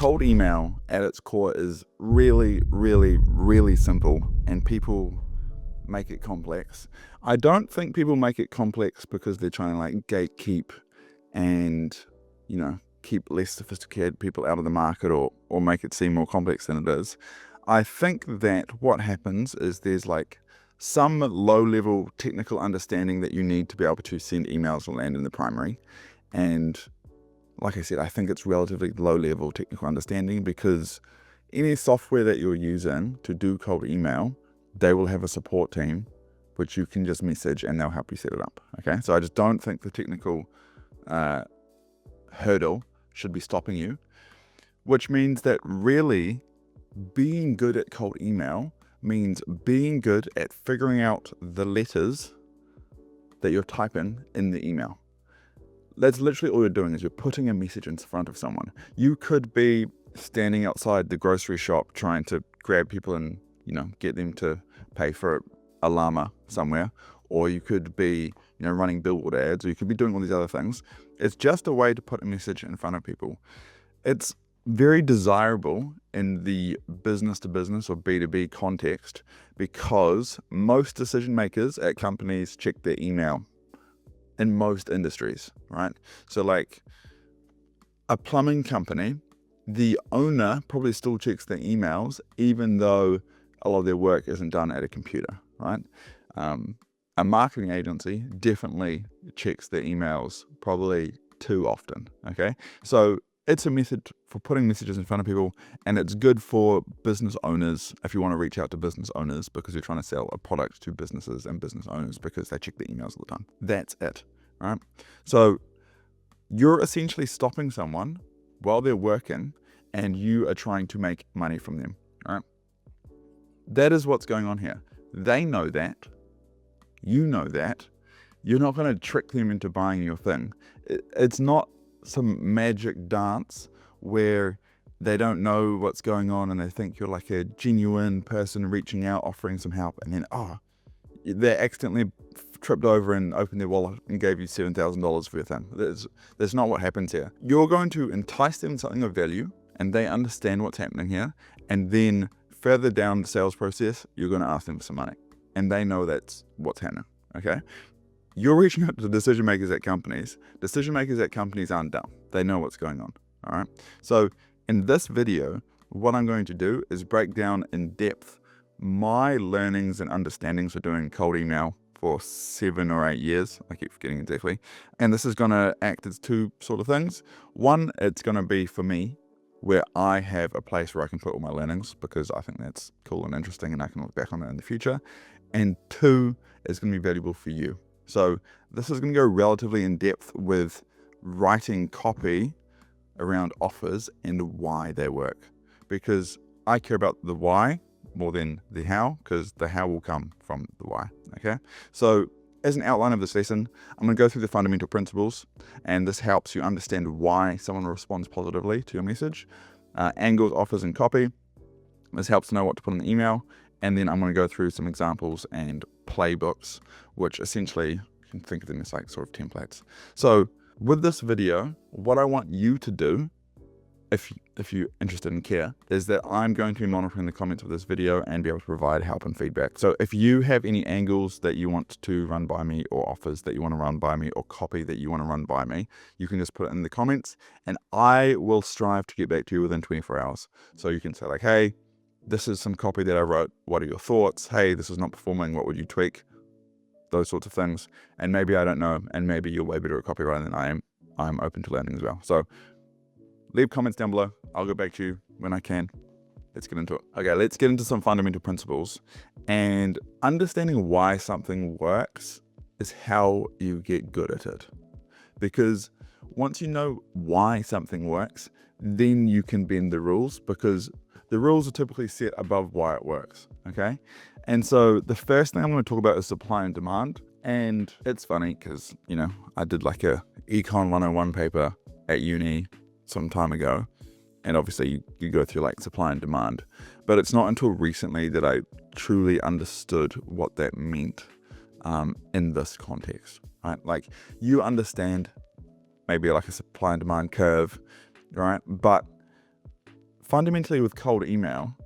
Cold email at its core is really, really, really simple, and people make it complex. I don't think people make it complex because they're trying to like gatekeep and, keep less sophisticated people out of the market or make it seem more complex than it is. I think that what happens is there's like some low-level technical understanding that you need to be able to send emails or land in the primary. And like I said, I think it's relatively low-level technical understanding because any software that you're using to do cold email, they will have a support team which you can just message and they'll help you set it up. Okay, so I just don't think the technical hurdle should be stopping you, which means that really being good at cold email means being good at figuring out the letters that you're typing in the email. That's literally all you're doing, is you're putting a message in front of someone. You could be standing outside the grocery shop trying to grab people and, get them to pay for a llama somewhere, or you could be, running billboard ads, or you could be doing all these other things. It's just a way to put a message in front of people. It's very desirable in the business to business or B2B context because most decision makers at companies check their email in most industries, right? So like a plumbing company, the owner probably still checks their emails even though a lot of their work isn't done at a computer, right? A marketing agency definitely checks their emails probably too often, okay? So it's a method for putting messages in front of people, and it's good for business owners if you want to reach out to business owners because you're trying to sell a product to businesses and business owners because they check their emails all the time. That's it, right? So you're essentially stopping someone while they're working and you are trying to make money from them, right? That is what's going on here. They know that. You know that. You're not going to trick them into buying your thing. It's not some magic dance where they don't know what's going on and they think you're like a genuine person reaching out, offering some help, and then, they accidentally tripped over and opened their wallet and gave you $7,000 for your thing. That's not what happens here. You're going to entice them something of value and they understand what's happening here, and then further down the sales process, you're going to ask them for some money and they know that's what's happening, okay? You're reaching out to decision makers at companies. Decision makers at companies aren't dumb. They know what's going on, all right? So in this video, what I'm going to do is break down in depth my learnings and understandings for doing cold email for 7 or 8 years. I keep forgetting exactly. And this is going to act as two sort of things. One, it's going to be for me, where I have a place where I can put all my learnings because I think that's cool and interesting and I can look back on that in the future. And two, it's going to be valuable for you. So this is going to go relatively in depth with writing copy around offers and why they work, because I care about the why more than the how, because the how will come from the why. Okay. So as an outline of this lesson, I'm going to go through the fundamental principles, and this helps you understand why someone responds positively to your message, angles, offers, and copy. This helps to know what to put in the email. And then I'm going to go through some examples and playbooks, which essentially you can think of them as like sort of templates. So with this video, what I want you to do, if you're interested and care, is that I'm going to be monitoring the comments of this video and be able to provide help and feedback. So if you have any angles that you want to run by me, or offers that you want to run by me, or copy that you want to run by me, you can just put it in the comments and I will strive to get back to you within 24 hours. So you can say like, hey, this is some copy that I wrote. What are your thoughts? Hey, this is not performing. What would you tweak? Those sorts of things. And maybe I don't know. And maybe you're way better at copywriting than I am. I'm open to learning as well. So leave comments down below. I'll get back to you when I can. Let's get into it. Okay, let's get into some fundamental principles. And understanding why something works is how you get good at it. Because once you know why something works, then you can bend the rules, because the rules are typically set above why it works, okay? And so the first thing I'm going to talk about is supply and demand. And it's funny because, I did like a Econ 101 paper at uni some time ago. And obviously you go through like supply and demand. But it's not until recently that I truly understood what that meant in this context, right? Like you understand maybe like a supply and demand curve, right? But fundamentally with cold email,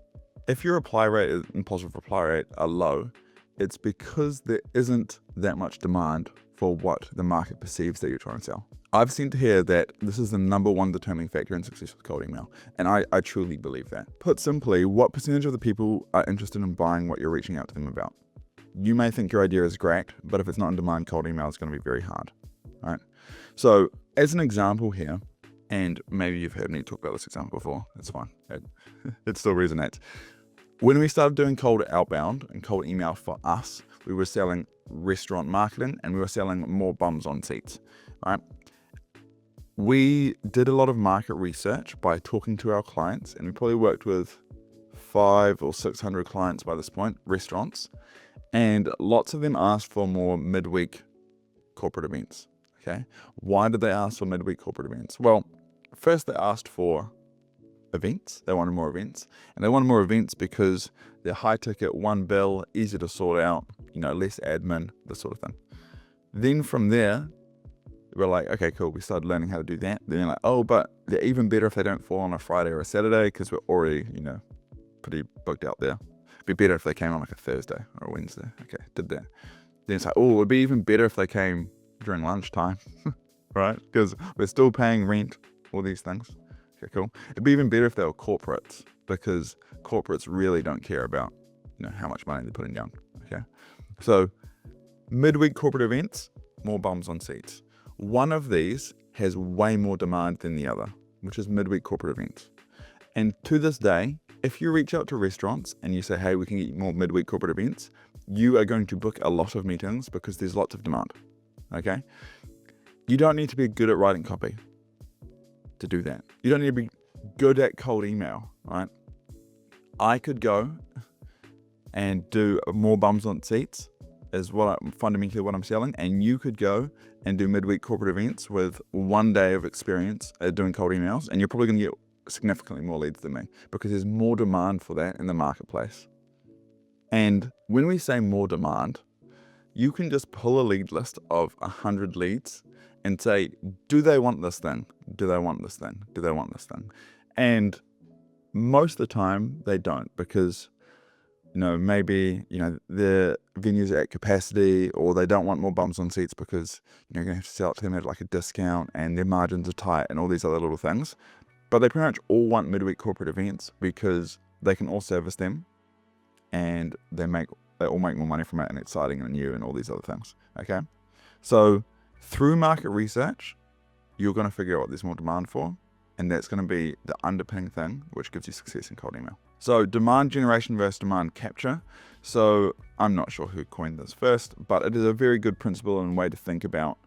if your reply rate and positive reply rate are low, it's because there isn't that much demand for what the market perceives that you're trying to sell. I've seen to hear that this is the #1 determining factor in success with cold email, and I truly believe that. Put simply, what percentage of the people are interested in buying what you're reaching out to them about? You may think your idea is great, but if it's not in demand, cold email is going to be very hard. All right. So as an example here, and maybe you've heard me talk about this example before, that's fine. It still resonates. When we started doing cold outbound and cold email for us, we were selling restaurant marketing and we were selling more bums on seats, right? We did a lot of market research by talking to our clients, and we probably worked with 500 or 600 clients by this point, restaurants, and lots of them asked for more midweek corporate events, okay? Why did they ask for midweek corporate events? Well, first they asked for events. They wanted more events, and they wanted more events because they're high ticket, one bill, easy to sort out, less admin, this sort of thing. Then from there, we're like, okay, cool. We started learning how to do that. Then they're like, oh, but they're even better if they don't fall on a Friday or a Saturday because we're already, pretty booked out there. It'd be better if they came on like a Thursday or a Wednesday. Okay, did that. Then it's like, oh, it'd be even better if they came during lunchtime, right? Because we're still paying rent, all these things. Okay, cool. It'd be even better if they were corporates, because corporates really don't care about, how much money they're putting down. Okay. So midweek corporate events, more bums on seats. One of these has way more demand than the other, which is midweek corporate events. And to this day, if you reach out to restaurants and you say, hey, we can get more midweek corporate events, you are going to book a lot of meetings because there's lots of demand. Okay. You don't need to be good at writing copy to do that. You don't need to be good at cold email, right? I could go and do more bums on seats is fundamentally what I'm selling, and you could go and do midweek corporate events with 1 day of experience at doing cold emails, and you're probably going to get significantly more leads than me because there's more demand for that in the marketplace. And when we say more demand, you can just pull a lead list of 100 leads and say, do they want this thing? Do they want this thing? Do they want this thing? And most of the time they don't, because, maybe, the venues are at capacity, or they don't want more bums on seats because, you're going to have to sell it to them at like a discount and their margins are tight and all these other little things. But they pretty much all want midweek corporate events because they can all service them and they all make more money from it, and exciting and new and all these other things. Okay. So through market research, you're going to figure out what there's more demand for, and that's going to be the underpinning thing which gives you success in cold email. So demand generation versus demand capture. So I'm not sure who coined this first, but it is a very good principle and way to think about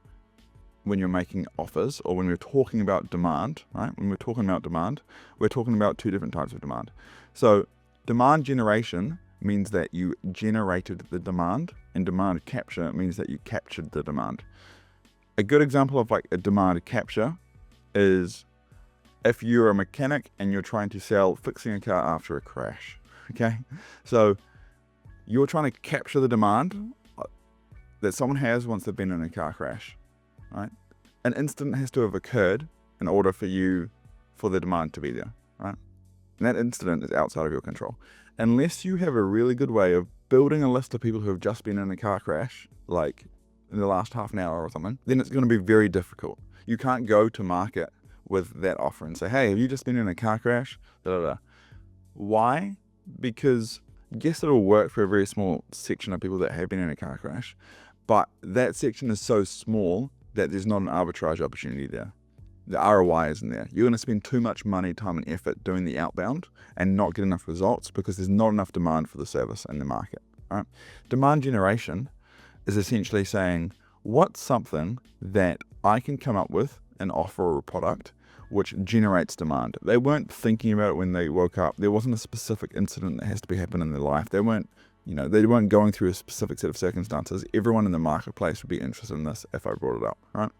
when you're making offers, or when we're talking about demand, right? When we're talking about demand, we're talking about two different types of demand. So demand generation means that you generated the demand, and demand capture means that you captured the demand. A good example of like a demand capture is if you're a mechanic and you're trying to sell fixing a car after a crash. Okay. So you're trying to capture the demand that someone has once they've been in a car crash, right? An incident has to have occurred in order for the demand to be there, right? And that incident is outside of your control. Unless you have a really good way of building a list of people who have just been in a car crash, like in the last half an hour or something, then it's going to be very difficult. You can't go to market with that offer and say, hey, have you just been in a car crash? Da, da, da. Why? Because yes, it'll work for a very small section of people that have been in a car crash, but that section is so small that there's not an arbitrage opportunity there. The ROI isn't there. You're going to spend too much money, time, and effort doing the outbound and not get enough results because there's not enough demand for the service in the market. All right? Demand generation is essentially saying, what's something that I can come up with, an offer or a product, which generates demand. They weren't thinking about it when they woke up. There wasn't a specific incident that has to be happening in their life. They weren't going through a specific set of circumstances. Everyone in the marketplace would be interested in this if I brought it up, right?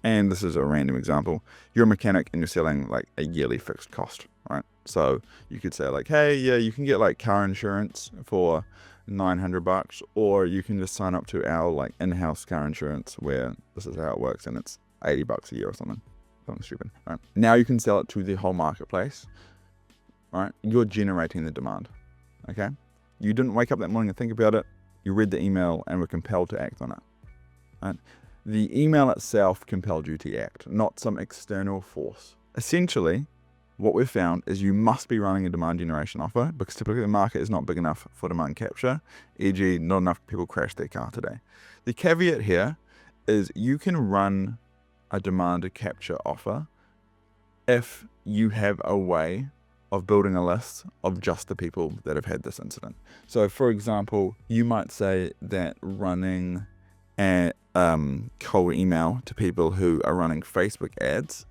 And this is a random example. You're a mechanic and you're selling like a yearly fixed cost, right? So you could say like, hey, yeah, you can get like car insurance for $900, or you can just sign up to our like in-house car insurance where this is how it works and it's $80 a year or something. Something stupid, right? Now you can sell it to the whole marketplace. right? You're generating the demand, okay? You didn't wake up that morning and think about it. You read the email and were compelled to act on it, right? The email itself compelled you to act, not some external force. Essentially, what we've found is you must be running a demand generation offer because typically the market is not big enough for demand capture, e.g. not enough people crash their car today. The caveat here is you can run a demand capture offer if you have a way of building a list of just the people that have had this incident. So for example, you might say that running a cold email to people who are running Facebook ads,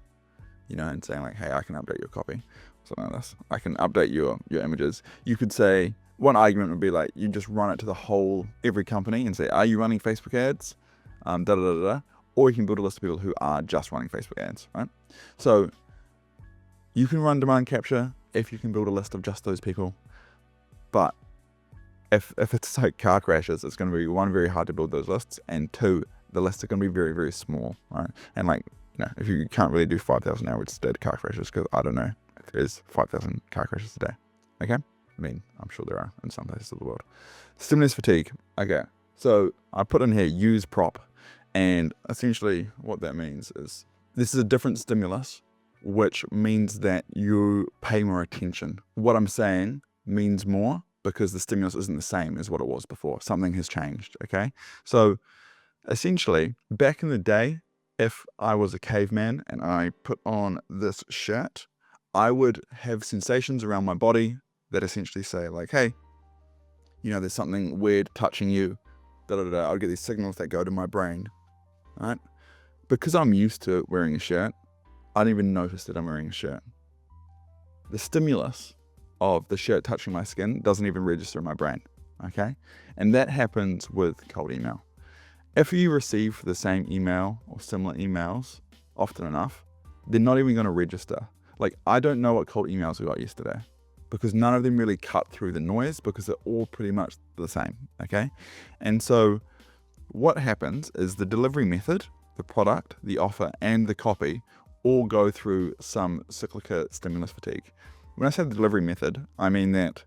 you know, and saying like, hey, I can update your copy, something like this. I can update your images. You could say, one argument would be like, you just run it to every company and say, are you running Facebook ads? Or you can build a list of people who are just running Facebook ads, right? So you can run demand capture if you can build a list of just those people. But if it's like car crashes, it's going to be one, very hard to build those lists, and two, the lists are going to be very, very small, right? And like, you know, if you can't really do 5,000 average dead car crashes, because I don't know if there's 5,000 car crashes a day, okay? I mean, I'm sure there are in some places of the world. Stimulus fatigue, okay. So I put in here, use prop, and essentially what that means is this is a different stimulus, which means that you pay more attention. What I'm saying means more because the stimulus isn't the same as what it was before. Something has changed, okay? So essentially, back in the day, if I was a caveman and I put on this shirt, I would have sensations around my body that essentially say like, hey, you know, there's something weird touching you, I'll get these signals that go to my brain, right? Because I'm used to wearing a shirt, I don't even notice that I'm wearing a shirt. The stimulus of the shirt touching my skin doesn't even register in my brain, okay? And that happens with cold email. If you receive the same email or similar emails often enough, they're not even going to register. Like, I don't know what cold emails we got yesterday because none of them really cut through the noise because they're all pretty much the same, okay? And so what happens is the delivery method, the product, the offer, and the copy all go through some cyclical stimulus fatigue. When I say the delivery method, I mean that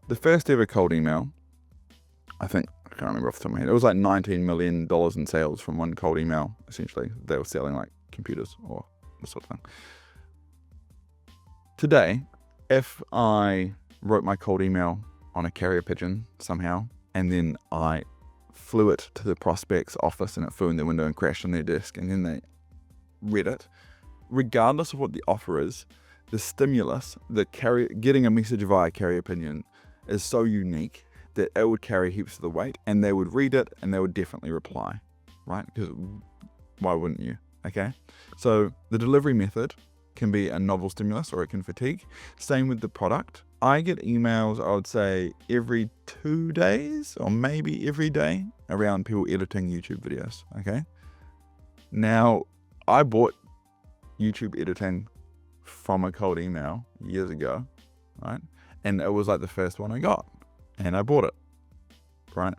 the first ever cold email, I can't remember off the top of my head, it was like $19 million in sales from one cold email, essentially. They were selling like computers or this sort of thing. Today, if I wrote my cold email on a carrier pigeon somehow, and then I flew it to the prospect's office and it flew in their window and crashed on their desk, and then they read it, regardless of what the offer is, the stimulus, getting a message via carrier pigeon is so unique that it would carry heaps of the weight, and they would read it and they would definitely reply, right? Because why wouldn't you? Okay. So the delivery method can be a novel stimulus or it can fatigue. Same with the product. I get emails, I would say every 2 days or maybe every day around people editing YouTube videos. Okay. Now I bought YouTube editing from a cold email years ago, right? And it was like the first one I got, and I bought it, right?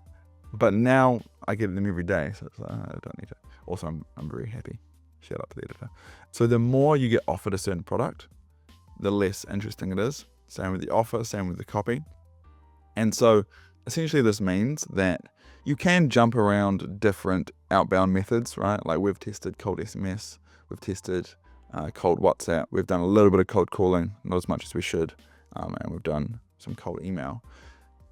But now I get them every day, so it's like, I don't need it. Also, I'm very happy. Shout out to the editor. So the more you get offered a certain product, the less interesting it is. Same with the offer, same with the copy. And so essentially this means that you can jump around different outbound methods, right? Like we've tested cold SMS, we've tested cold WhatsApp, we've done a little bit of cold calling, not as much as we should, and we've done some cold email.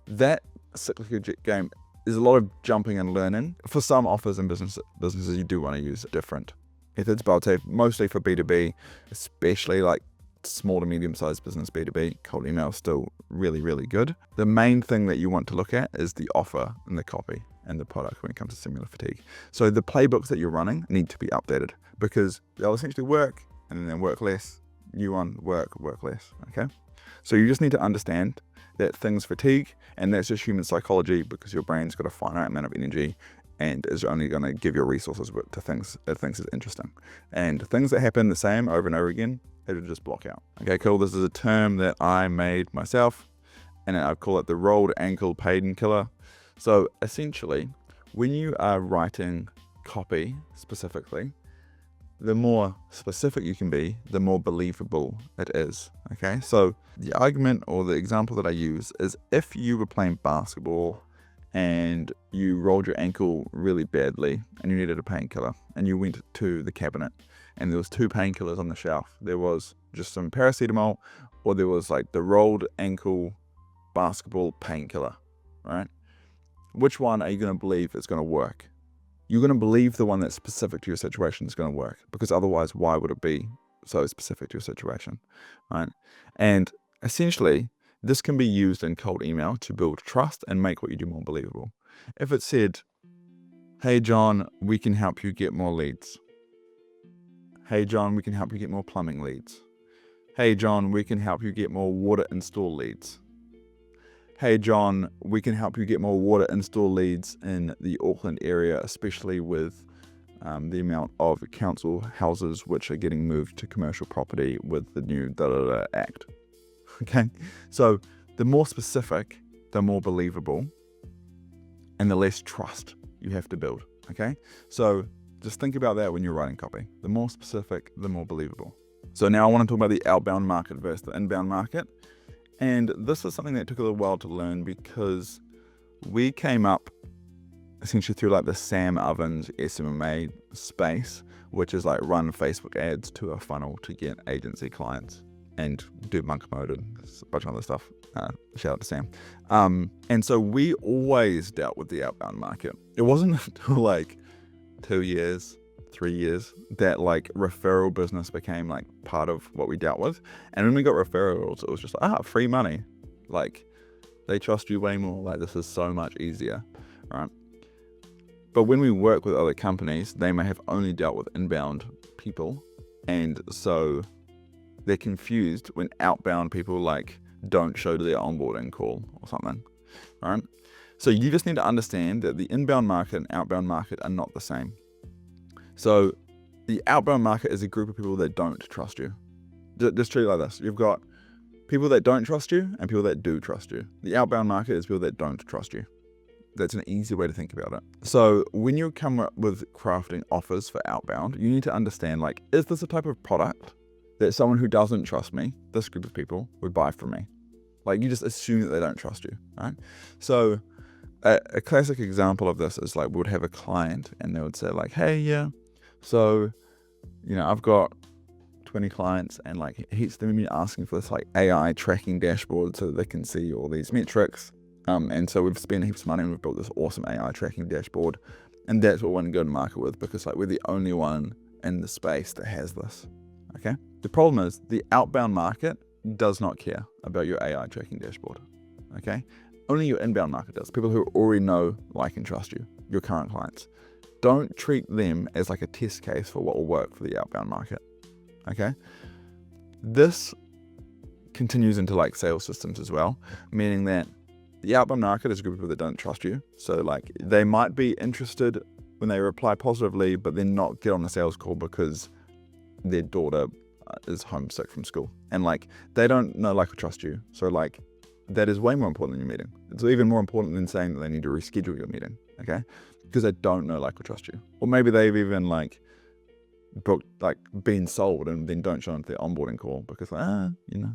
That cyclical game is a lot of jumping and learning. For some offers and businesses, you do want to use different methods, but I'd say mostly for B2B, especially like small to medium-sized business B2B, cold email is still really, really good. The main thing that you want to look at is the offer and the copy and the product when it comes to similar fatigue. So the playbooks that you're running need to be updated because they'll essentially work and then they'll work less. New one, work less, okay? So you just need to understand that things fatigue, and that's just human psychology because your brain's got a finite amount of energy and is only going to give your resources to things it thinks is interesting. And things that happen the same over and over again, it'll just block out. Okay, cool. This is a term that I made myself, and I call it the rolled ankle Painkiller. So essentially, when you are writing copy specifically, the more specific you can be, the more believable it is. Okay, so the argument or the example that I use is if you were playing basketball and you rolled your ankle really badly and you needed a painkiller, and you went to the cabinet and there was 2 painkillers on the shelf. There was just some paracetamol, or there was like the rolled ankle basketball painkiller, right? Which one are you going to believe is going to work? You're going to believe the one that's specific to your situation is going to work, because otherwise, why would it be so specific to your situation, right? And essentially, this can be used in cold email to build trust and make what you do more believable. If it said, hey John, we can help you get more leads. Hey John, we can help you get more plumbing leads. Hey John, we can help you get more water install leads. Hey John, we can help you get more water install leads in the Auckland area, especially with the amount of council houses which are getting moved to commercial property with the new act. Okay, so the more specific, the more believable, and the less trust you have to build. Okay, so just think about that when you're writing copy. The more specific, the more believable. So now I want to talk about the outbound market versus the inbound market. And this is something that took a little while to learn, because we came up essentially through like the Sam Ovens SMA space, which is like run Facebook ads to a funnel to get agency clients and do monk mode and a bunch of other stuff. Shout out to Sam. And so we always dealt with the outbound market. It wasn't until like 2 years, 3 years that like referral business became like part of what we dealt with. And when we got referrals, it was just like, free money. Like, they trust you way more. Like, this is so much easier, right? But when we work with other companies, they may have only dealt with inbound people, and so they're confused when outbound people like don't show to their onboarding call or something, right? So you just need to understand that the inbound market and outbound market are not the same. So the outbound market is a group of people that don't trust you. Just treat it like this. You've got people that don't trust you and people that do trust you. The outbound market is people that don't trust you. That's an easy way to think about it. So when you come up with crafting offers for outbound, you need to understand, like, is this a type of product that someone who doesn't trust me, this group of people, would buy from me? Like, you just assume that they don't trust you, right? So a classic example of this is like, we would have a client and they would say like, hey, yeah, so, you know, I've got 20 clients and like he's been asking for this like AI tracking dashboard so that they can see all these metrics. And so we've spent heaps of money and we've built this awesome AI tracking dashboard. And that's what we want to go to market with, because like we're the only one in the space that has this. Okay. The problem is the outbound market does not care about your AI tracking dashboard. Okay. Only your inbound market does. People who already know, like, and trust you, your current clients. Don't treat them as like a test case for what will work for the outbound market. Okay. This continues into like sales systems as well, meaning that the outbound market is a group of people that don't trust you. So like they might be interested when they reply positively, but then not get on the sales call because their daughter is homesick from school. And like they don't know, like, or trust you. So like that is way more important than your meeting. It's even more important than saying that they need to reschedule your meeting. Okay. Because they don't know, like, or trust you. Or maybe they've even like booked, like been sold and then don't show up to their onboarding call because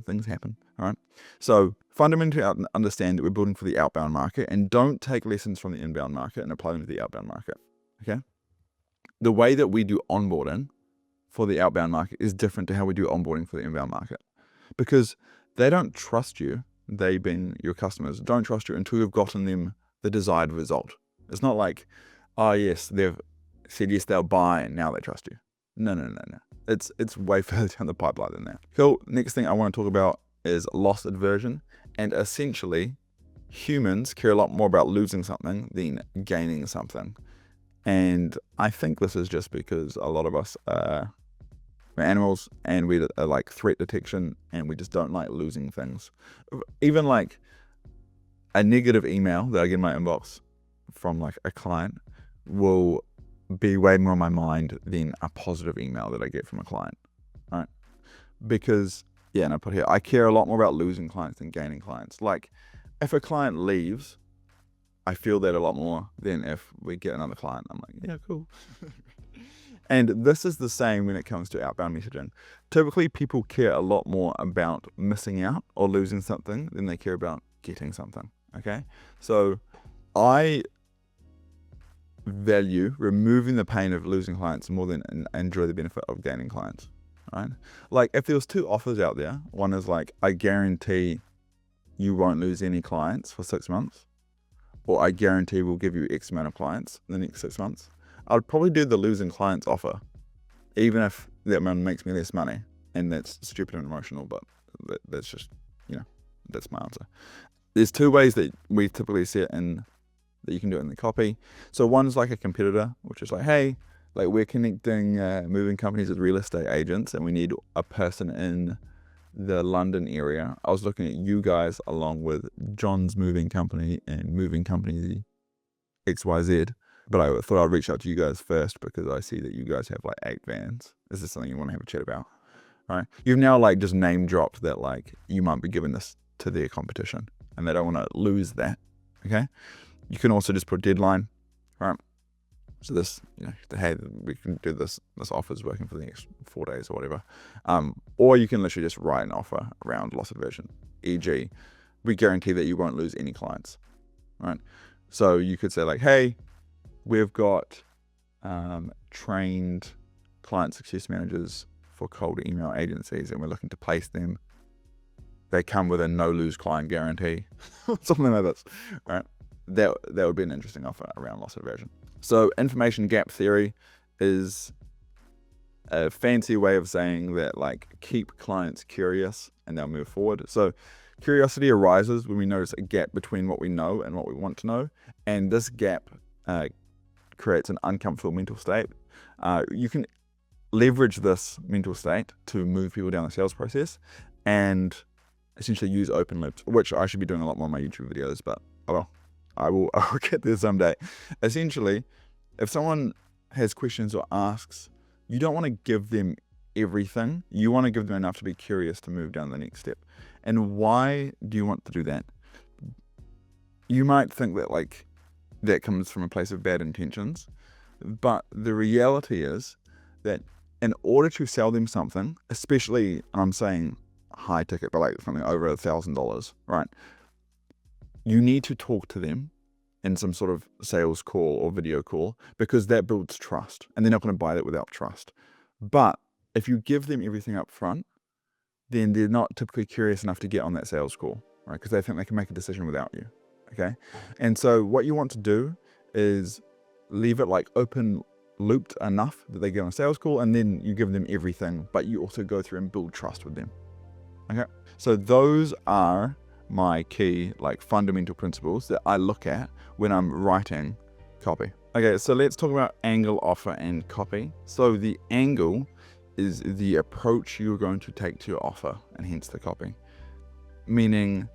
things happen. All right. So fundamentally understand that we're building for the outbound market, and don't take lessons from the inbound market and apply them to the outbound market. Okay. The way that we do onboarding for the outbound market is different to how we do onboarding for the inbound market, because they don't trust you. They, being your customers, don't trust you until you've gotten them the desired result. It's not like, oh yes, they've said yes, they'll buy, and now they trust you. No. It's way further down the pipeline than that. Cool. Next thing I want to talk about is loss aversion. And essentially, humans care a lot more about losing something than gaining something. And I think this is just because a lot of us we're animals, and we are like threat detection, and we just don't like losing things. Even like a negative email that I get in my inbox from like a client will be way more on my mind than a positive email that I get from a client, right? Because, and I put here, I care a lot more about losing clients than gaining clients. Like, if a client leaves, I feel that a lot more than if we get another client. I'm like, yeah, cool. And this is the same when it comes to outbound messaging. Typically, people care a lot more about missing out or losing something than they care about getting something, okay? So I value removing the pain of losing clients more than enjoy the benefit of gaining clients, right? Like if there was 2 offers out there, one is like, I guarantee you won't lose any clients for 6 months, or I guarantee we'll give you X amount of clients in the next 6 months. I'd probably do the losing clients offer, even if that one makes me less money. And that's stupid and emotional, but that's just, that's my answer. There's 2 ways that we typically see it in, that you can do it in the copy. So one's like a competitor, which is like, hey, like we're connecting moving companies with real estate agents and we need a person in the London area. I was looking at you guys along with John's moving company and moving company XYZ. But I thought I'd reach out to you guys first because I see that you guys have like 8 vans. Is this something you want to have a chat about? Right? You've now like just name dropped that like you might be giving this to their competition and they don't want to lose that. Okay? You can also just put deadline, right? So this, hey, we can do this offer's working for the next 4 days or whatever. Or you can literally just write an offer around loss aversion, e.g., we guarantee that you won't lose any clients, right? So you could say like, hey, we've got trained client success managers for cold email agencies and we're looking to place them. They come with a no-lose client guarantee, something like this, right? That would be an interesting offer around loss aversion. So information gap theory is a fancy way of saying that like keep clients curious and they'll move forward. So curiosity arises when we notice a gap between what we know and what we want to know. And this gap creates an uncomfortable mental state. You can leverage this mental state to move people down the sales process and essentially use open loops, which I should be doing a lot more on my YouTube videos, but I will get there someday. Essentially, if someone has questions or asks, you don't want to give them everything. You want to give them enough to be curious to move down the next step. And why do you want to do that? You might think that like that comes from a place of bad intentions, but the reality is that in order to sell them something, especially, and I'm saying high ticket, but like something over $1,000, right? You need to talk to them in some sort of sales call or video call because that builds trust and they're not going to buy that without trust. But if you give them everything up front, then they're not typically curious enough to get on that sales call, right? Because they think they can make a decision without you, okay? And so what you want to do is leave it like open looped enough that they get on a sales call and then you give them everything, but you also go through and build trust with them, okay? So those are my key like fundamental principles that I look at when I'm writing copy. Okay, so let's talk about angle, offer, and copy. So the angle is the approach you're going to take to your offer and hence the copy. Meaning,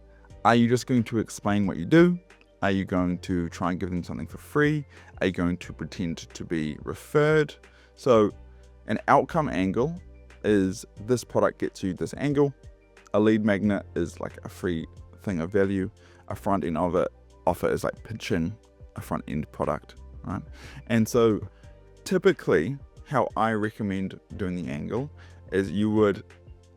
are you just going to explain what you do? Are you going to try and give them something for free? Are you going to pretend to be referred? So an outcome angle is this product gets you this angle. A lead magnet is like a free thing of value. A front end of it offer is like pitching a front end product, right? And so typically how I recommend doing the angle is you would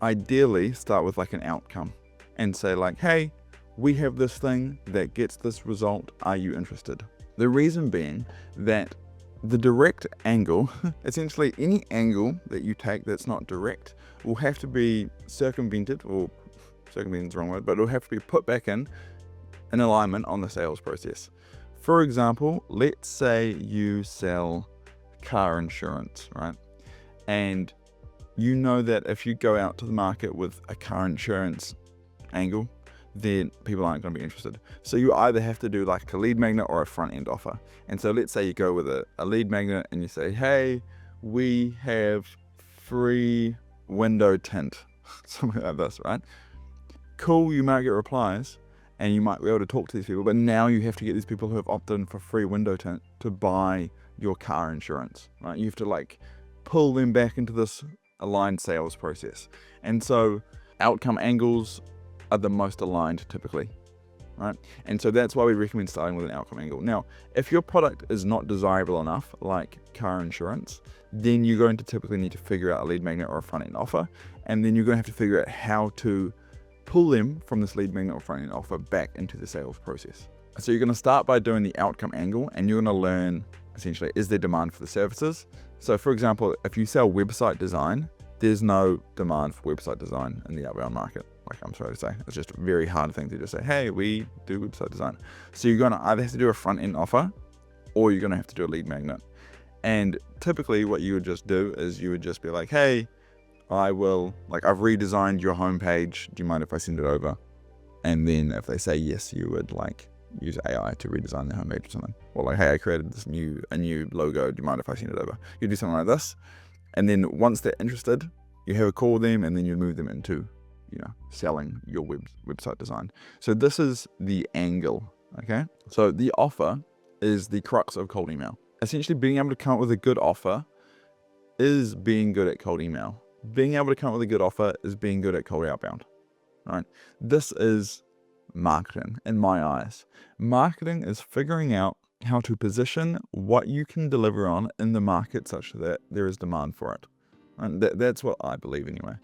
ideally start with like an outcome and say like, hey, we have this thing that gets this result. Are you interested? The reason being that the direct angle, essentially any angle that you take that's not direct will have to be circumvented, or circumvented is the wrong word, but it'll have to be put back in alignment on the sales process. For example, let's say you sell car insurance, right? And you know that if you go out to the market with a car insurance angle, then people aren't going to be interested. So you either have to do like a lead magnet or a front end offer. And so let's say you go with a lead magnet and you say, hey, we have free window tint, something like this, right? Cool, you might get replies and you might be able to talk to these people, but now you have to get these people who have opted in for free window tint to buy your car insurance, right? You have to like pull them back into this aligned sales process. And so outcome angles are the most aligned typically. right? And so that's why we recommend starting with an outcome angle. Now, if your product is not desirable enough, like car insurance, then you're going to typically need to figure out a lead magnet or a front end offer. And then you're going to have to figure out how to pull them from this lead magnet or front end offer back into the sales process. So you're going to start by doing the outcome angle, and you're going to learn essentially, is there demand for the services? So for example, if you sell website design, there's no demand for website design in the outbound market. Like, I'm sorry to say, it's just a very hard thing to just say, hey, we do website design. So you're going to either have to do a front end offer, or you're going to have to do a lead magnet. And typically what you would just do is you would just be like, hey, I've redesigned your homepage. Do you mind if I send it over? And then if they say yes, you would like use AI to redesign their homepage or something. Or like, hey, I created a new logo. Do you mind if I send it over? You do something like this. And then once they're interested, you have a call with them, and then you move them into, selling your website design. So this is the angle, okay? So the offer is the crux of cold email. Essentially, being able to come up with a good offer is being good at cold email. Being able to come up with a good offer is being good at cold outbound, right? This is marketing in my eyes. Marketing is figuring out how to position what you can deliver on in the market such that there is demand for it. And that's what I believe anyway.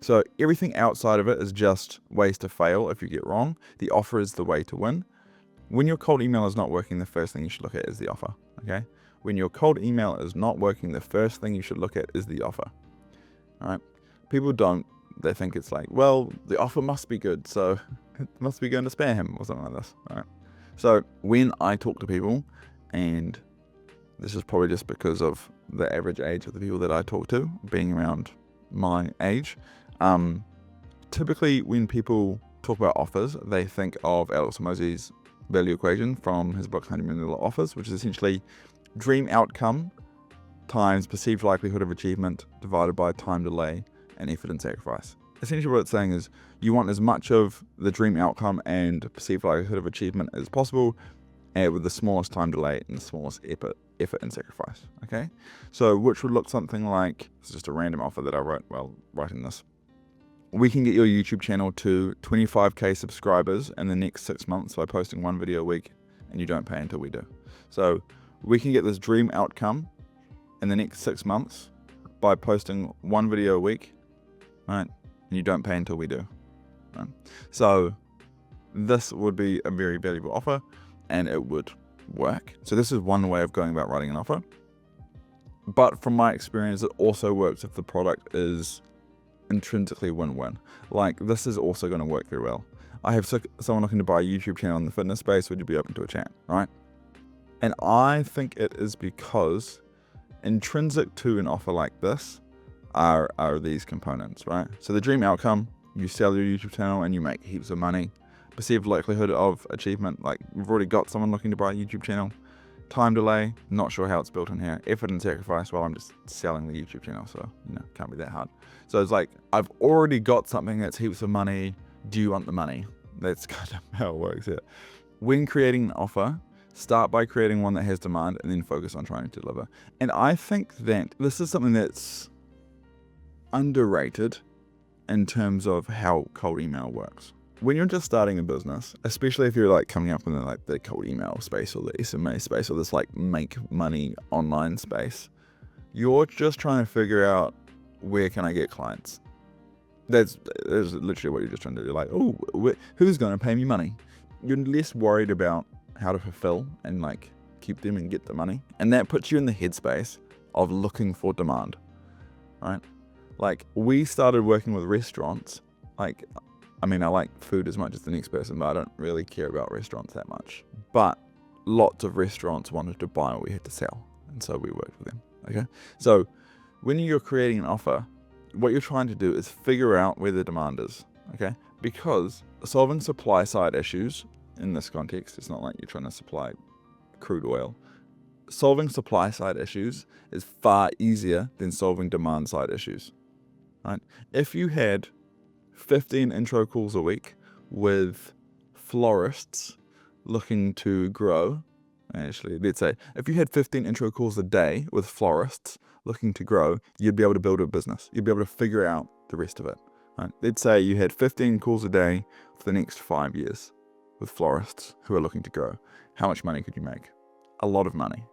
So everything outside of it is just ways to fail if you get wrong. The offer is the way to win. When your cold email is not working, the first thing you should look at is the offer, okay? When your cold email is not working, the first thing you should look at is the offer, all right? People don't. They think it's like, well, the offer must be good, so it must be going to spam or something like this, all right? So when I talk to people, and this is probably just because of the average age of the people that I talk to, being around my age, typically when people talk about offers, they think of Alex Hormozi's value equation from his book $100 Million Offers, which is essentially dream outcome times perceived likelihood of achievement divided by time delay and effort and sacrifice. Essentially what it's saying is you want as much of the dream outcome and perceived likelihood of achievement as possible, and with the smallest time delay and the smallest effort and sacrifice, okay? So which would look something like, it's just a random offer that I wrote while writing this. We can get your YouTube channel to 25k subscribers in the next 6 months by posting one video a week, and you don't pay until we do. So we can get this dream outcome in the next 6 months by posting one video a week, right? And you don't pay until we do. Right? So this would be a very valuable offer, and it would work. So this is one way of going about writing an offer. But from my experience, it also works if the product is intrinsically win-win. Like, this is also going to work very well. I have someone looking to buy a YouTube channel in the fitness space. Would you be open to a chat, right? And I think it is because intrinsic to an offer like this are these components, right? So the dream outcome, you sell your YouTube channel and you make heaps of money. Perceived likelihood of achievement, like we've already got someone looking to buy a YouTube channel. Time delay, not sure how it's built in here. Effort and sacrifice, well, I'm just selling the YouTube channel, so can't be that hard. So it's like, I've already got something that's heaps of money. Do you want the money? That's kind of how it works here. When creating an offer, start by creating one that has demand and then focus on trying to deliver. And I think that this is something that's underrated in terms of how cold email works. When you're just starting a business, especially if you're like coming up in the cold email space or the SMA space or this like make money online space, you're just trying to figure out, where can I get clients? That's literally what you're just trying to do. You're like, oh, who's going to pay me money? You're less worried about how to fulfill and like keep them and get the money. And that puts you in the headspace of looking for demand, right? Like, we started working with restaurants. Like, I mean, I like food as much as the next person, but I don't really care about restaurants that much. But lots of restaurants wanted to buy what we had to sell, and so we worked with them, okay? So when you're creating an offer, what you're trying to do is figure out where the demand is, okay? Because solving supply side issues, in this context, it's not like you're trying to supply crude oil. Solving supply side issues is far easier than solving demand side issues, right? If you had 15 intro calls a week with florists looking to grow. Actually, let's say if you had 15 intro calls a day with florists looking to grow, you'd be able to build a business. You'd be able to figure out the rest of it. Right? Let's say you had 15 calls a day for the next 5 years. with florists who are looking to grow. How much money could you make? A lot of money,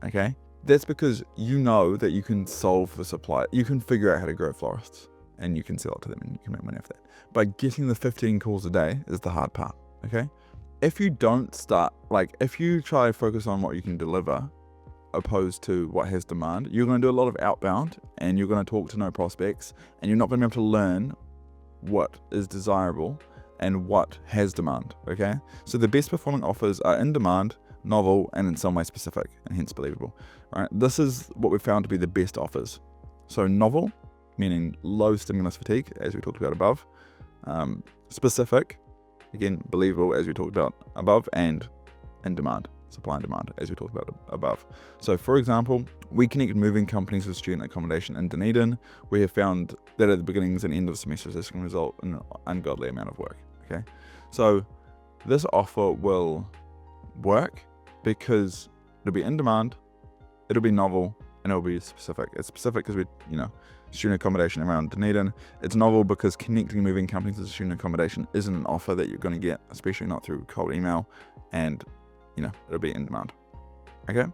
okay? That's because you know that you can solve the supply. You can figure out how to grow florists and you can sell it to them and you can make money off that. But getting the 15 calls a day is the hard part, okay? If you don't start, like if you try to focus on what you can deliver opposed to what has demand, you're going to do a lot of outbound and you're going to talk to no prospects and you're not going to be able to learn what is desirable and what has demand, okay? So the best performing offers are in demand, novel, and in some way specific, and hence believable, right? This is what we've found to be the best offers. So novel, meaning low stimulus fatigue, as we talked about above. Specific, again, believable, as we talked about above, and in demand, supply and demand, as we talked about above. So for example, we connect moving companies with student accommodation in Dunedin. We have found that at the beginnings and end of semesters, this can result in an ungodly amount of work, okay? So this offer will work because it'll be in demand, it'll be novel, and it'll be specific. It's specific because student accommodation around Dunedin. It's novel because connecting moving companies to student accommodation isn't an offer that you're going to get, especially not through cold email, and it'll be in demand. Okay,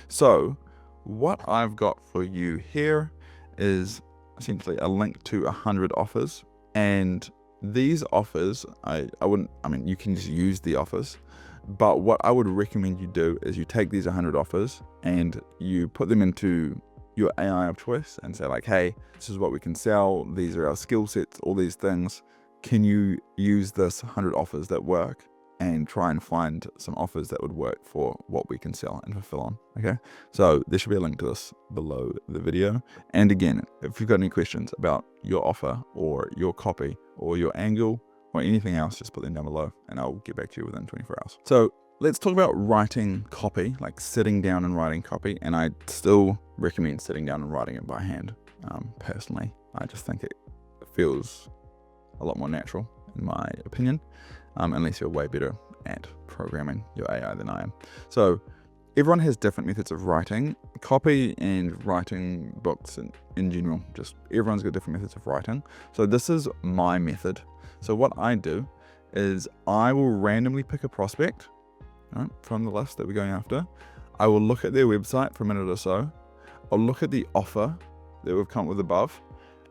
so what I've got for you here is essentially a link to 100 offers, and these offers, you can just use the offers, but what I would recommend you do is you take these 100 offers and you put them into your AI of choice and say like, hey, this is what we can sell. These are our skill sets, all these things. Can you use this 100 offers that work and try and find some offers that would work for what we can sell and fulfill on, okay? So there should be a link to this below the video. And again, if you've got any questions about your offer or your copy or your angle or anything else, just put them down below and I'll get back to you within 24 hours. So let's talk about writing copy, like sitting down and writing copy. And I still recommend sitting down and writing it by hand. Personally, I just think it feels a lot more natural in my opinion, unless you're way better at programming your AI than I am. So everyone has different methods of writing copy and writing books in general. Just everyone's got different methods of writing. So this is my method. So what I do is I will randomly pick a prospect, right, from the list that we're going after. I will look at their website for a minute or so. I'll look at the offer that we've come up with above,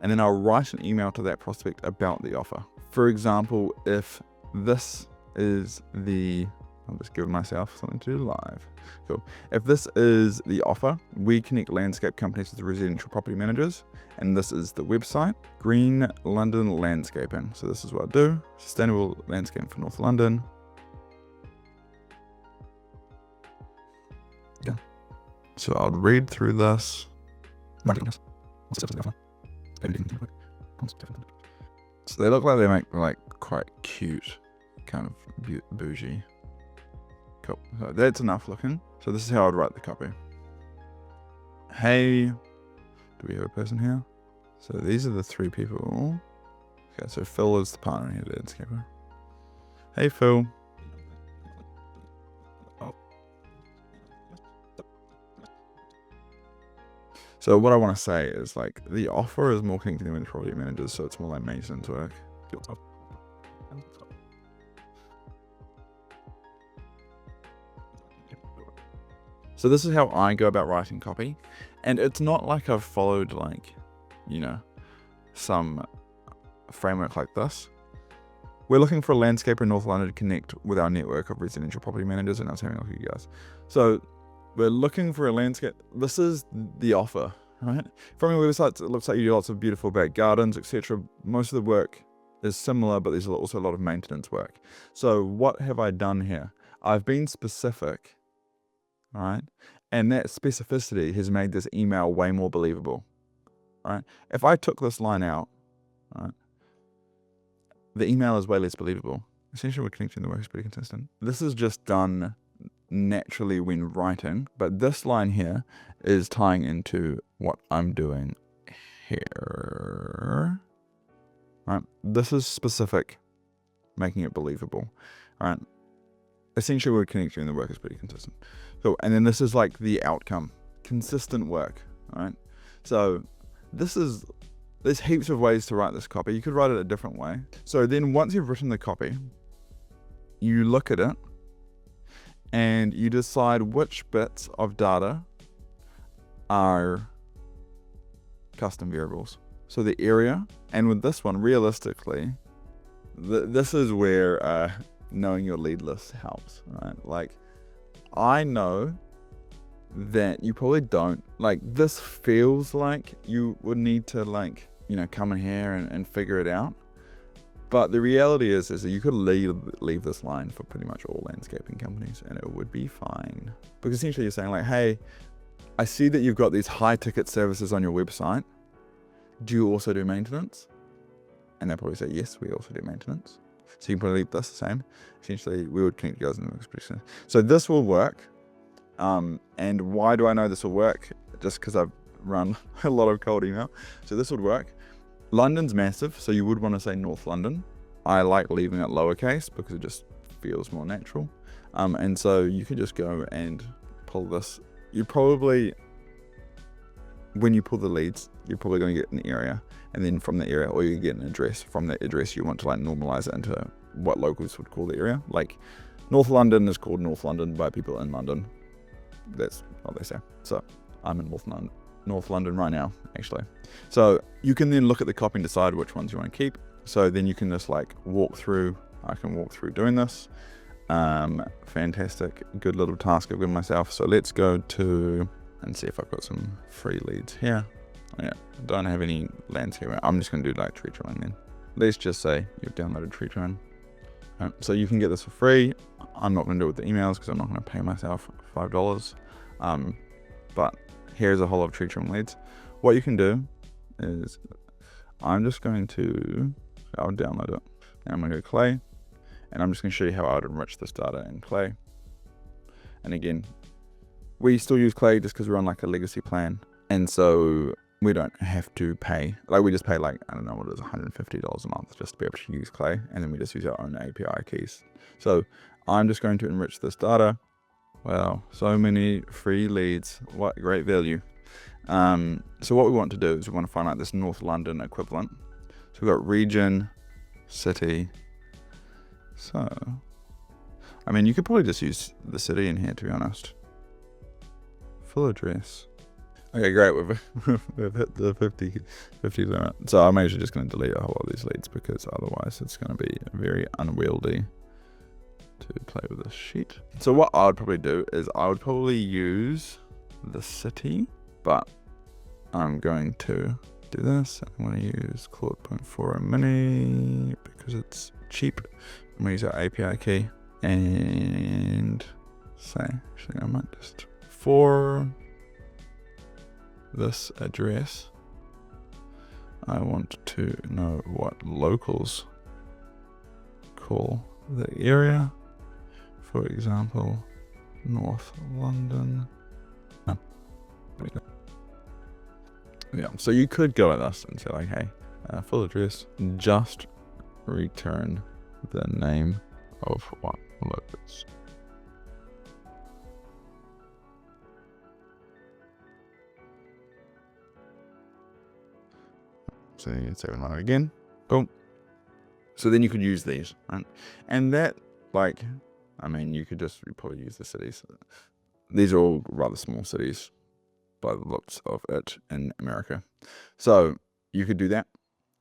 and then I'll write an email to that prospect about the offer. For example, if this is I'm just giving myself something to do live. Cool. If this is the offer, we connect landscape companies with residential property managers, and this is the website, Green London Landscaping. So this is what I do, sustainable landscaping for North London. Yeah. So I'll read through this. So they look like they make like quite cute, kind of bougie. Cool. So that's enough looking. So this is how I'd write the copy. Hey, do we have a person here? So these are the three people. Okay, so Phil is the partner here, the landscaper. Hey Phil. So what I want to say is like the offer is more connected with property managers, so it's more like maintenance work. So this is how I go about writing copy, and it's not like I've followed like, some framework like this. We're looking for a landscaper in North London to connect with our network of residential property managers, and I was having a look at you guys. So we're looking for a landscape. This is the offer, right? From your website, it looks like you do lots of beautiful back gardens, etc. Most of the work is similar, but there's also a lot of maintenance work. So what have I done here? I've been specific, all right? And that specificity has made this email way more believable, right? If I took this line out, right, the email is way less believable. Essentially, we're connecting the work is pretty consistent. This is just done naturally when writing, but this line here is tying into what I'm doing here, right? This is specific, making it believable, right? Essentially, we're connecting the work is pretty consistent. So, and then this is like the outcome, consistent work, right? So there's heaps of ways to write this copy. You could write it a different way. So then once you've written the copy, you look at it and you decide which bits of data are custom variables. So the area, and with this one, realistically, this is where knowing your lead list helps, right? Like, I know that you probably don't, like, this feels like you would need to, like, you know, come in here and figure it out. But the reality is that you could leave this line for pretty much all landscaping companies and it would be fine. Because essentially you're saying like, hey, I see that you've got these high ticket services on your website. Do you also do maintenance? And they'll probably say, yes, we also do maintenance. So you can probably leave this the same. Essentially, we would connect you guys in the expression. So this will work. And why do I know this will work? Just because I've run a lot of cold email. So this would work. London's massive, so you would want to say North London. I like leaving it lowercase because it just feels more natural. And so you could just go and pull this. You probably, when you pull the leads, you're probably going to get an area, and then from the area, or you get an address. From that address, you want to like normalize it into what locals would call the area. Like North London is called North London by people in London. That's what they say. So I'm in North London right now, actually. So you can then look at the copy and decide which ones you want to keep. So then you can just like walk through. I can walk through doing this. Fantastic, good little task I've given myself. So let's go to and see if I've got some free leads here. Yeah, don't have any landscape. I'm just going to do like tree trimming then. Let's just say you've downloaded tree trimming. So you can get this for free. I'm not going to do it with the emails because I'm not going to pay myself $5. But here's a whole lot of tree trim leads. What you can do is I'm just going to, I'll download it. And I'm going to go to Clay. And I'm just going to show you how I would enrich this data in Clay. And again, we still use Clay just because we're on like a legacy plan. And so we don't have to pay, like we just pay like, I don't know what it is, $150 a month just to be able to use Clay. And then we just use our own API keys. So I'm just going to enrich this data. Wow, so many free leads. What great value. So what we want to do is we want to find out this North London equivalent. So we've got region, city. So, I mean, you could probably just use the city in here, to be honest. Full address. Okay, great. We've hit the 50 limit. So I'm actually just going to delete a whole lot of these leads because otherwise it's going to be very unwieldy to play with this sheet. So what I would probably do is I would probably use the city, but I'm going to do this. I'm going to use Claude 0.40 mini because it's cheap. I'm going to use our API key and say, actually I might just, for this address, I want to know what locals call the area. For example, North London. Oh, there we go. Yeah, so you could go at this and say like, hey, full address, just return the name of what locals. So you save it again. Boom. So then you could use these, right? And that, like, I mean, you could just probably use the cities. These are all rather small cities by the looks of it in America. So you could do that.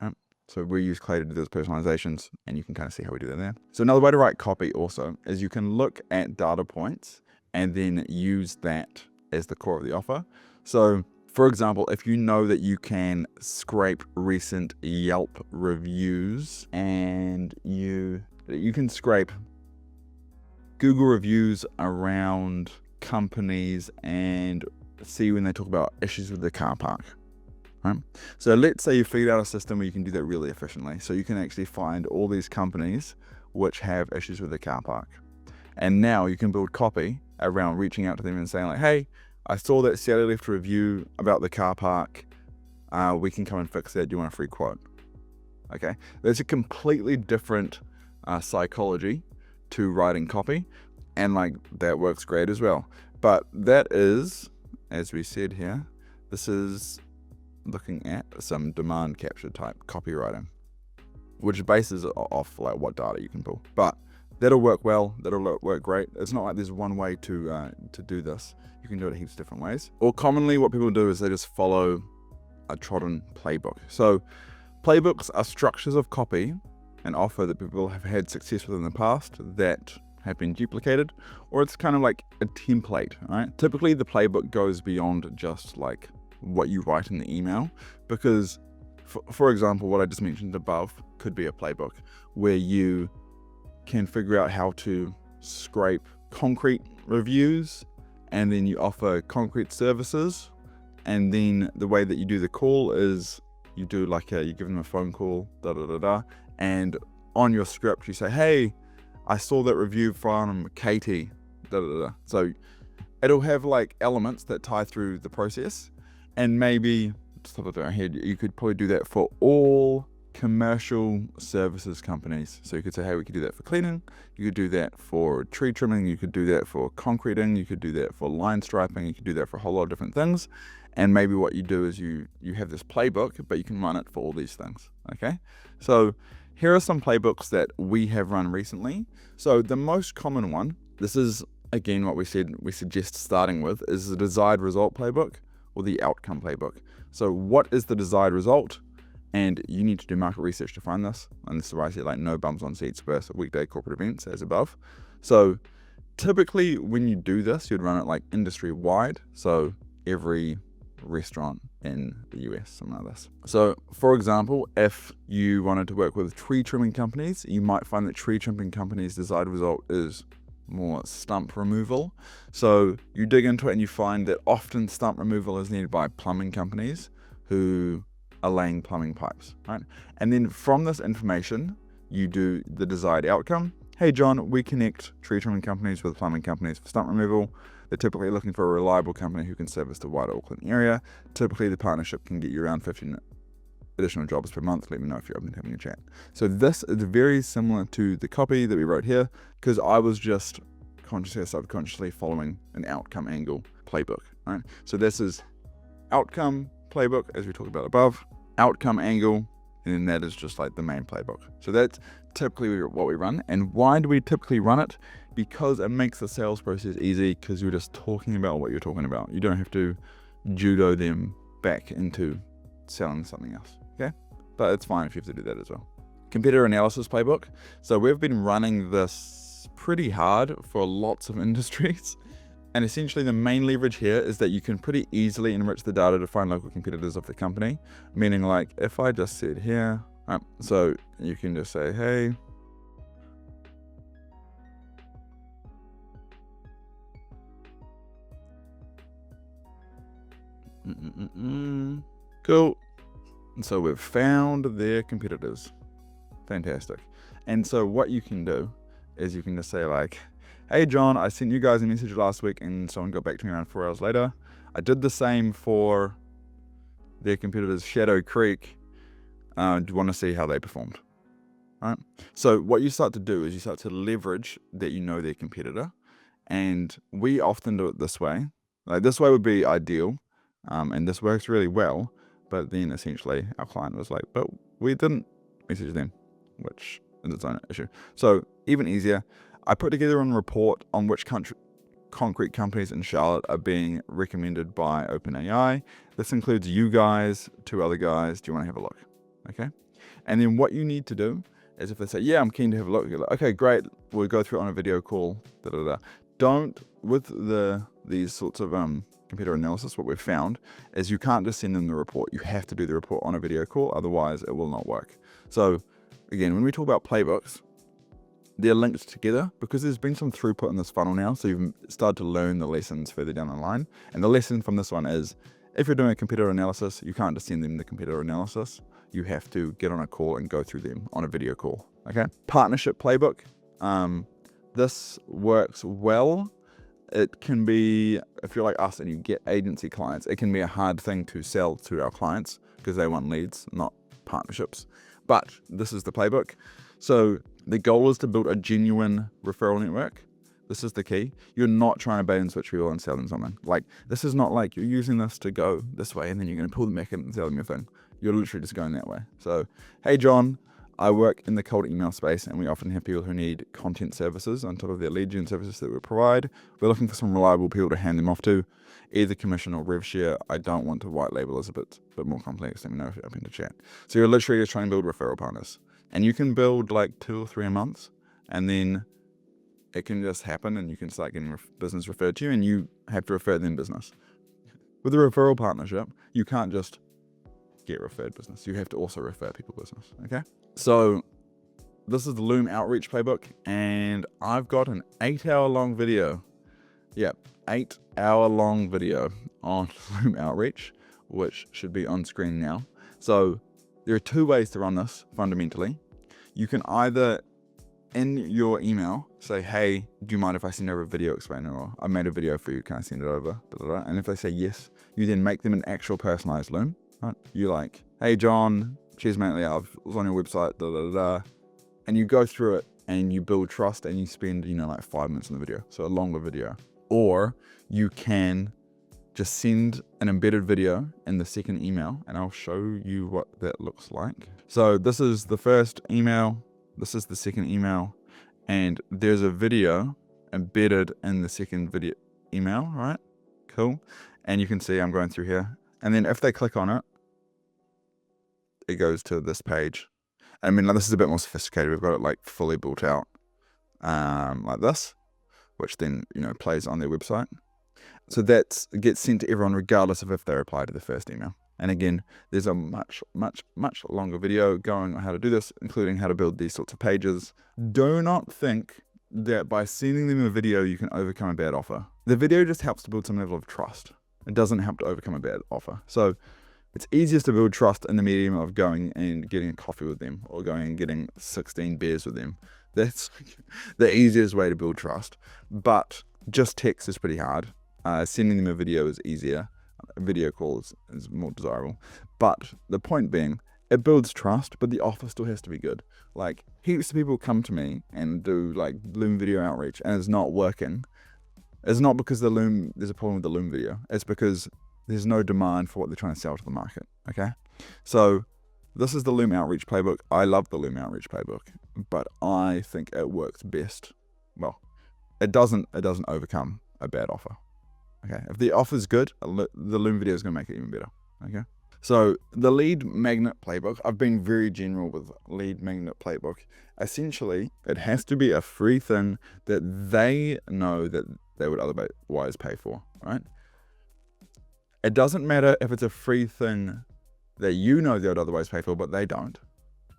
Right? So we use Clay to do those personalizations, and you can kind of see how we do that there. So another way to write copy also is you can look at data points and then use that as the core of the offer. So for example, if you know that you can scrape recent Yelp reviews and you can scrape Google reviews around companies and see when they talk about issues with the car park, right? So let's say you figured out a system where you can do that really efficiently. So you can actually find all these companies which have issues with the car park. And now you can build copy around reaching out to them and saying like, hey, I saw that Sally left a review about the car park. We can come and fix that. Do you want a free quote? Okay, there's a completely different psychology to writing copy, and like that works great as well. But that is, as we said here, this is looking at some demand capture type copywriting, which bases off like what data you can pull. But That'll work well. That'll work great. It's not like there's one way to do this. You can do it heaps of different ways. Or commonly what people do is they just follow a trodden playbook. So playbooks are structures of copy and offer that people have had success with in the past that have been duplicated, or it's kind of like a template, right? Typically the playbook goes beyond just like what you write in the email, because for example, what I just mentioned above could be a playbook where you can figure out how to scrape concrete reviews, and then you offer concrete services, and then the way that you do the call is you do like you give them a phone call, and on your script you say, hey, I saw that review from Katie, So it'll have like elements that tie through the process, and maybe just top of our head, you could probably do that for all commercial services companies. So you could say, hey, we could do that for cleaning, you could do that for tree trimming, you could do that for concreting, you could do that for line striping, you could do that for a whole lot of different things. And maybe what you do is you have this playbook, but you can run it for all these things. Okay, so here are some playbooks that we have run recently. So the most common one, this is again what we suggest starting with, is the desired result playbook or the outcome playbook. So what is the desired result? And you need to do market research to find this. And this is why I say like no bums on seats versus weekday corporate events as above. So typically when you do this, you'd run it like industry wide. So every restaurant in the US, something like this. So for example, if you wanted to work with tree trimming companies, you might find that tree trimming companies' desired result is more stump removal. So you dig into it and you find that often stump removal is needed by plumbing companies who are laying plumbing pipes, right? And then from this information, you do the desired outcome. Hey John, we connect tree trimming companies with plumbing companies for stump removal. They're typically looking for a reliable company who can service the wider Auckland area. Typically the partnership can get you around 15 additional jobs per month. Let me know if you're open to having a chat. So this is very similar to the copy that we wrote here, because I was just consciously or subconsciously following an outcome angle playbook, right? So this is outcome playbook, as we talked about above, outcome angle, and then that is just like the main playbook. So that's typically what we run. And why do we typically run it? Because it makes the sales process easy, because you're just talking about what you're talking about. You don't have to judo them back into selling something else, okay? But it's fine if you have to do that as well. Competitor analysis playbook. So we've been running this pretty hard for lots of industries. And essentially the main leverage here is that you can pretty easily enrich the data to find local competitors of the company. Meaning like if I just said here, so you can just say, hey, cool. And so we've found their competitors. Fantastic. And so what you can do is you can just say like, hey John, I sent you guys a message last week and someone got back to me around 4 hours later. I did the same for their competitors, Shadow Creek. Do you want to see how they performed? All right. So what you start to do is you start to leverage that you know their competitor. And we often do it this way. Like this way would be ideal. And this works really well. But then essentially our client was like, but we didn't message them, which is its own issue. So even easier, I put together a report on which concrete companies in Charlotte are being recommended by OpenAI. This includes you guys, 2 other guys. Do you want to have a look? Okay. And then what you need to do is if they say, yeah, I'm keen to have a look, you're like, okay, great. We'll go through it on a video call. Don't, with these sorts of computer analysis, what we've found is you can't just send them the report. You have to do the report on a video call. Otherwise it will not work. So again, when we talk about playbooks, they're linked together because there's been some throughput in this funnel now. So you've started to learn the lessons further down the line. And the lesson from this one is if you're doing a competitor analysis, you can't just send them the competitor analysis. You have to get on a call and go through them on a video call. Okay. Partnership playbook. This works well. It can be, if you're like us and you get agency clients, it can be a hard thing to sell to our clients because they want leads, not partnerships. But this is the playbook. So the goal is to build a genuine referral network. This is the key. You're not trying to bait and switch people and sell them something. Like, this is not like you're using this to go this way and then you're going to pull them back in and sell them your thing. You're literally just going that way. So, hey, John, I work in the cold email space, and we often have people who need content services on top of their lead gen services that we provide. We're looking for some reliable people to hand them off to, either commission or rev share. I don't want to white label as a bit more complex. Let me know if you're open to chat. So you're literally just trying to build referral partners, and you can build like 2 or 3 a month, and then it can just happen, and you can start getting business referred to you, and you have to refer them business. With a referral partnership, you can't just get referred business. You have to also refer people business, okay? So this is the Loom Outreach Playbook, and I've got an 8-hour-long video. Yep, 8-hour-long video on Loom Outreach, which should be on screen now. So there are 2 ways to run this, fundamentally. You can either, in your email, say, hey, do you mind if I send over a video explaining, or I made a video for you, can I send it over? And if they say yes, you then make them an actual personalized Loom. Right? You like, hey John, cheers mate, I was on your website, and you go through it and you build trust, and you spend, like 5 minutes in the video, so a longer video. Or you can just send an embedded video in the second email, and I'll show you what that looks like. So this is the first email, this is the second email, and there's a video embedded in the second video email, right? Cool. And you can see I'm going through here. And then if they click on it, it goes to this page. I mean, this is a bit more sophisticated. We've got it like fully built out, like this, which then, plays on their website. So that gets sent to everyone regardless of if they reply to the first email. And again, there's a much, much, much longer video going on how to do this, including how to build these sorts of pages. Do not think that by sending them a video, you can overcome a bad offer. The video just helps to build some level of trust. It doesn't help to overcome a bad offer. So it's easiest to build trust in the medium of going and getting a coffee with them, or going and getting 16 beers with them. That's the easiest way to build trust. But just text is pretty hard. Sending them a video is easier. A video call is more desirable. But the point being, it builds trust, but the offer still has to be good. Like, heaps of people come to me and do like Loom video outreach, and it's not working. It's not because there's a problem with the Loom video. It's because there's no demand for what they're trying to sell to the market, okay? So this is the Loom Outreach Playbook. I love the Loom Outreach Playbook, but I think it works best. Well, it doesn't overcome a bad offer, okay? If the offer's good, the Loom video is going to make it even better, okay? So the Lead Magnet Playbook, I've been very general with Lead Magnet Playbook. Essentially, it has to be a free thing that they know that they would otherwise pay for, right? It doesn't matter if it's a free thing that you know they would otherwise pay for, but they don't,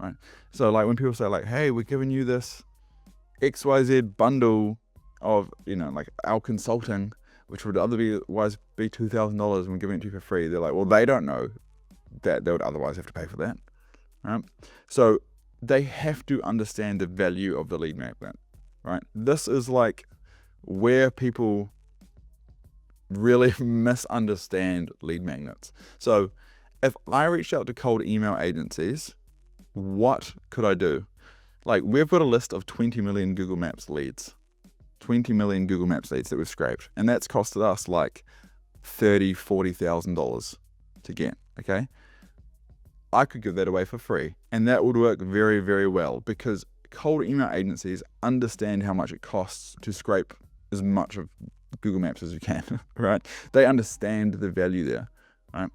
right? So like when people say like, hey, we're giving you this XYZ bundle of, like our consulting, which would otherwise be $2,000, and we're giving it to you for free. They're like, well, they don't know that they would otherwise have to pay for that, right? So they have to understand the value of the lead magnet, right? This is like where people really misunderstand lead magnets. So if I reached out to cold email agencies, what could I do? Like, we've got a list of 20 million Google Maps leads. 20 million Google Maps leads that we've scraped. And that's costed us like $30,000-$40,000 to get, okay? I could give that away for free, and that would work very, very well, because cold email agencies understand how much it costs to scrape as much of Google Maps as you can, right? They understand the value there, right?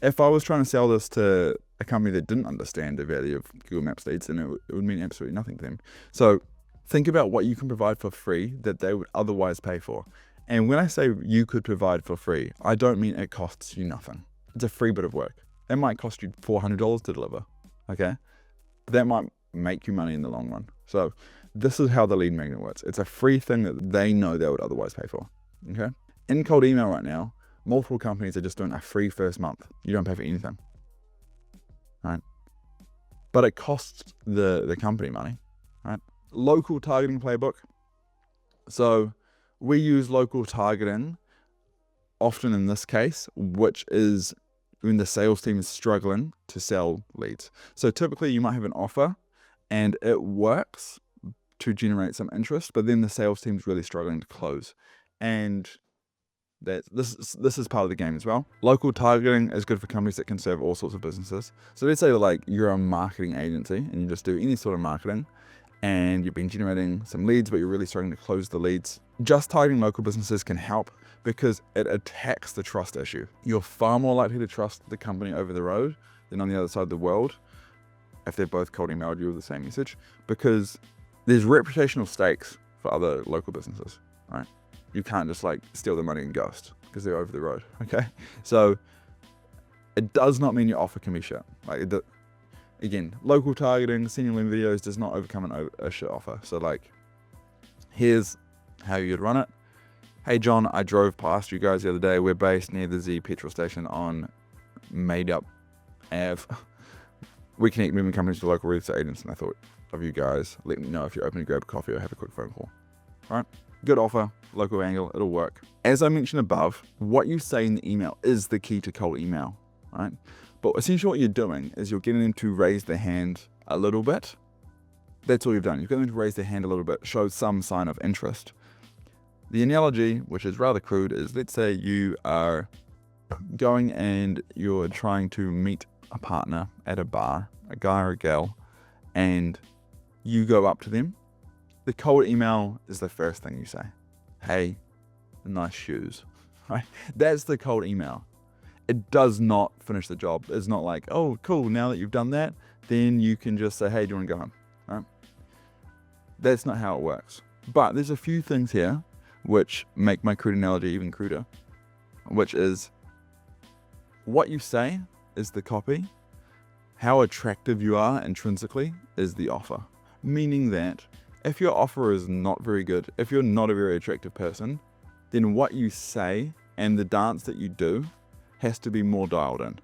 If I was trying to sell this to a company that didn't understand the value of Google Maps leads, then it would mean absolutely nothing to them. So think about what you can provide for free that they would otherwise pay for. And when I say you could provide for free, I don't mean it costs you nothing. It's a free bit of work. It might cost you $400 to deliver, okay? But that might make you money in the long run. So this is how the lead magnet works. It's a free thing that they know they would otherwise pay for, okay? In cold email right now, multiple companies are just doing a free first month. You don't pay for anything, right? But it costs the company money, right? Local targeting playbook. So we use local targeting often in this case, which is when the sales team is struggling to sell leads. So typically you might have an offer and it works to generate some interest, but then the sales team's really struggling to close. And This is part of the game as well. Local targeting is good for companies that can serve all sorts of businesses. So let's say like you're a marketing agency and you just do any sort of marketing, and you've been generating some leads, but you're really starting to close the leads. Just targeting local businesses can help because it attacks the trust issue. You're far more likely to trust the company over the road than on the other side of the world if they're both cold emailed you with the same message, because there's reputational stakes for other local businesses, right? You can't just like steal their money and ghost because they're over the road, okay? So it does not mean your offer can be shit. Like again, local targeting, sending Loom videos does not overcome a shit offer. So like, here's how you'd run it. Hey John, I drove past you guys the other day. We're based near the Z petrol station on Made Up Ave. We connect moving companies to local real estate agents, and I thought of you guys. Let me know if you're open to grab a coffee or have a quick phone call. All right, good offer, local angle, it'll work. As I mentioned above, what you say in the email is the key to cold email, right? But essentially what you're doing is you're getting them to raise their hand a little bit. That's all you've done. You've got them to raise their hand a little bit, show some sign of interest. The analogy, which is rather crude, is let's say you are going and you're trying to meet a partner at a bar, a guy or a gal, and you go up to them. The cold email is the first thing you say. Hey, nice shoes, right? That's the cold email. It does not finish the job. It's not like, oh, cool, now that you've done that, then you can just say, hey, do you want to go home, right? That's not how it works. But there's a few things here which make my crude analogy even cruder, which is what you say is the copy. How attractive you are intrinsically is the offer. Meaning that if your offer is not very good, if you're not a very attractive person, then what you say and the dance that you do has to be more dialed in.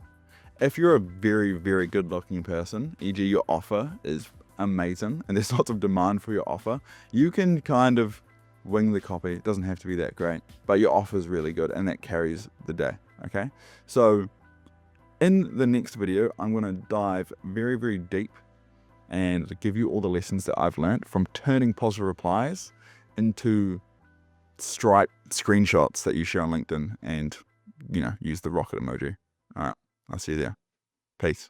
If you're a very, very good looking person, e.g. your offer is amazing and there's lots of demand for your offer, you can kind of wing the copy. It doesn't have to be that great, but your offer is really good and that carries the day, okay? So in the next video, I'm going to dive very, very deep and give you all the lessons that I've learned from turning positive replies into Stripe screenshots that you share on LinkedIn and, use the rocket emoji. All right, I'll see you there. Peace.